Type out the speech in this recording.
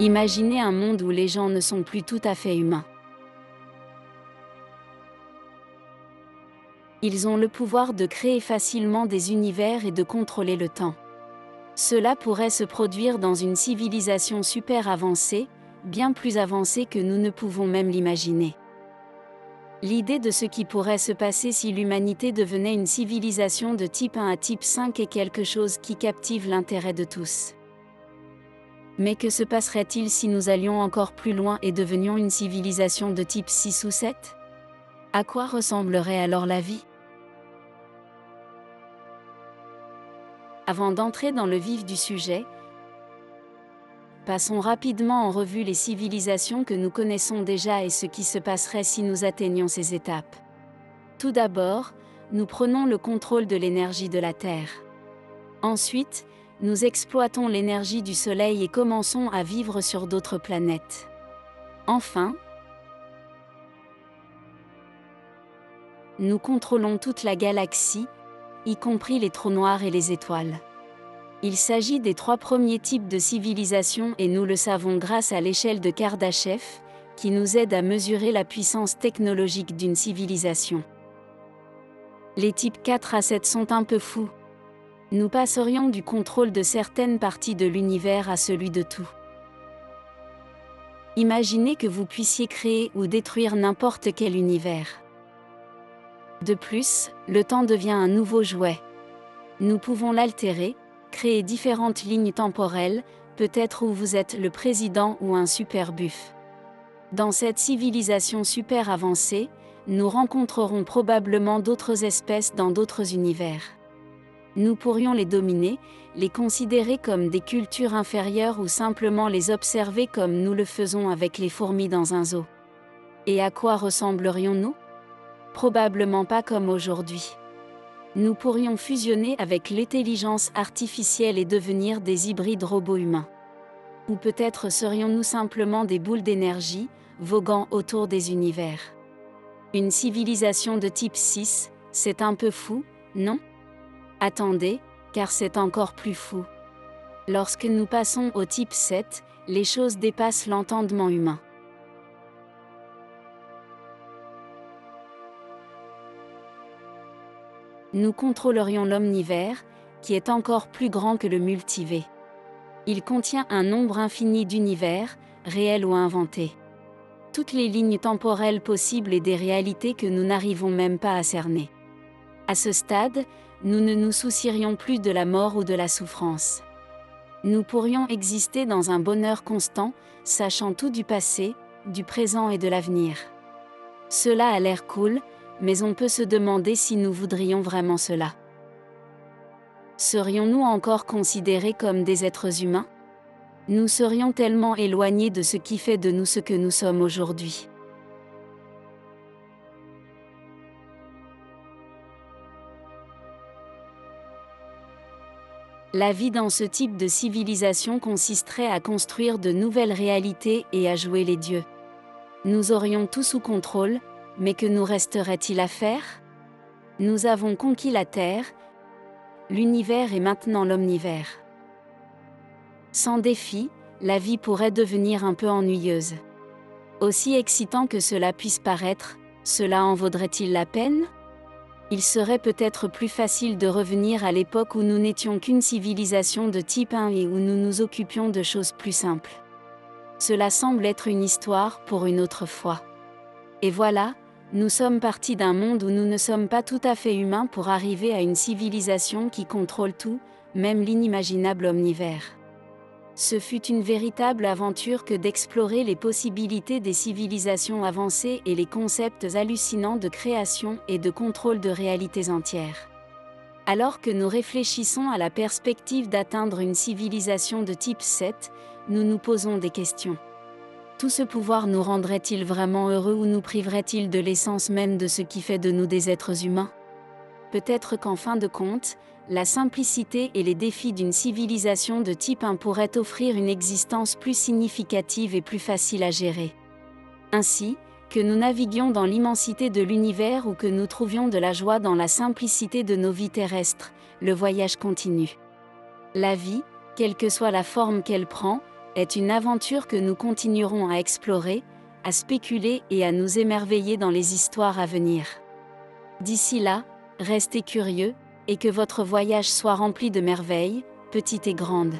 Imaginez un monde où les gens ne sont plus tout à fait humains. Ils ont le pouvoir de créer facilement des univers et de contrôler le temps. Cela pourrait se produire dans une civilisation super avancée, bien plus avancée que nous ne pouvons même l'imaginer. L'idée de ce qui pourrait se passer si l'humanité devenait une civilisation de type 1 à type 5 est quelque chose qui captive l'intérêt de tous. Mais que se passerait-il si nous allions encore plus loin et devenions une civilisation de type 6 ou 7 ? À quoi ressemblerait alors la vie ? Avant d'entrer dans le vif du sujet, passons rapidement en revue les civilisations que nous connaissons déjà et ce qui se passerait si nous atteignions ces étapes. Tout d'abord, nous prenons le contrôle de l'énergie de la Terre. Ensuite, nous exploitons l'énergie du Soleil et commençons à vivre sur d'autres planètes. Enfin, nous contrôlons toute la galaxie, y compris les trous noirs et les étoiles. Il s'agit des 3 premiers types de civilisation et nous le savons grâce à l'échelle de Kardashev, qui nous aide à mesurer la puissance technologique d'une civilisation. Les types 4 à 7 sont un peu fous. Nous passerions du contrôle de certaines parties de l'univers à celui de tout. Imaginez que vous puissiez créer ou détruire n'importe quel univers. De plus, le temps devient un nouveau jouet. Nous pouvons l'altérer, créer différentes lignes temporelles, peut-être où vous êtes le président ou un super buff. Dans cette civilisation super avancée, nous rencontrerons probablement d'autres espèces dans d'autres univers. Nous pourrions les dominer, les considérer comme des cultures inférieures ou simplement les observer comme nous le faisons avec les fourmis dans un zoo. Et à quoi ressemblerions-nous ? Probablement pas comme aujourd'hui. Nous pourrions fusionner avec l'intelligence artificielle et devenir des hybrides robots humains. Ou peut-être serions-nous simplement des boules d'énergie, voguant autour des univers. Une civilisation de type 6, c'est un peu fou, non ? Attendez, car c'est encore plus fou. Lorsque nous passons au type 7, les choses dépassent l'entendement humain. Nous contrôlerions l'omnivers, qui est encore plus grand que le multivers. Il contient un nombre infini d'univers, réels ou inventés. Toutes les lignes temporelles possibles et des réalités que nous n'arrivons même pas à cerner. À ce stade, nous ne nous soucierions plus de la mort ou de la souffrance. Nous pourrions exister dans un bonheur constant, sachant tout du passé, du présent et de l'avenir. Cela a l'air cool, mais on peut se demander si nous voudrions vraiment cela. Serions-nous encore considérés comme des êtres humains ? Nous serions tellement éloignés de ce qui fait de nous ce que nous sommes aujourd'hui. La vie dans ce type de civilisation consisterait à construire de nouvelles réalités et à jouer les dieux. Nous aurions tout sous contrôle, mais que nous resterait-il à faire ? Nous avons conquis la Terre, l'univers et maintenant l'omnivers. Sans défi, la vie pourrait devenir un peu ennuyeuse. Aussi excitant que cela puisse paraître, cela en vaudrait-il la peine ? Il serait peut-être plus facile de revenir à l'époque où nous n'étions qu'une civilisation de type 1 et où nous nous occupions de choses plus simples. Cela semble être une histoire pour une autre fois. Et voilà, nous sommes partis d'un monde où nous ne sommes pas tout à fait humains pour arriver à une civilisation qui contrôle tout, même l'inimaginable omnivers. Ce fut une véritable aventure que d'explorer les possibilités des civilisations avancées et les concepts hallucinants de création et de contrôle de réalités entières. Alors que nous réfléchissons à la perspective d'atteindre une civilisation de type 7, nous nous posons des questions. Tout ce pouvoir nous rendrait-il vraiment heureux ou nous priverait-il de l'essence même de ce qui fait de nous des êtres humains ? Peut-être qu'en fin de compte, la simplicité et les défis d'une civilisation de type 1 pourraient offrir une existence plus significative et plus facile à gérer. Ainsi, que nous naviguions dans l'immensité de l'univers ou que nous trouvions de la joie dans la simplicité de nos vies terrestres, le voyage continue. La vie, quelle que soit la forme qu'elle prend, est une aventure que nous continuerons à explorer, à spéculer et à nous émerveiller dans les histoires à venir. D'ici là, restez curieux, et que votre voyage soit rempli de merveilles, petites et grandes.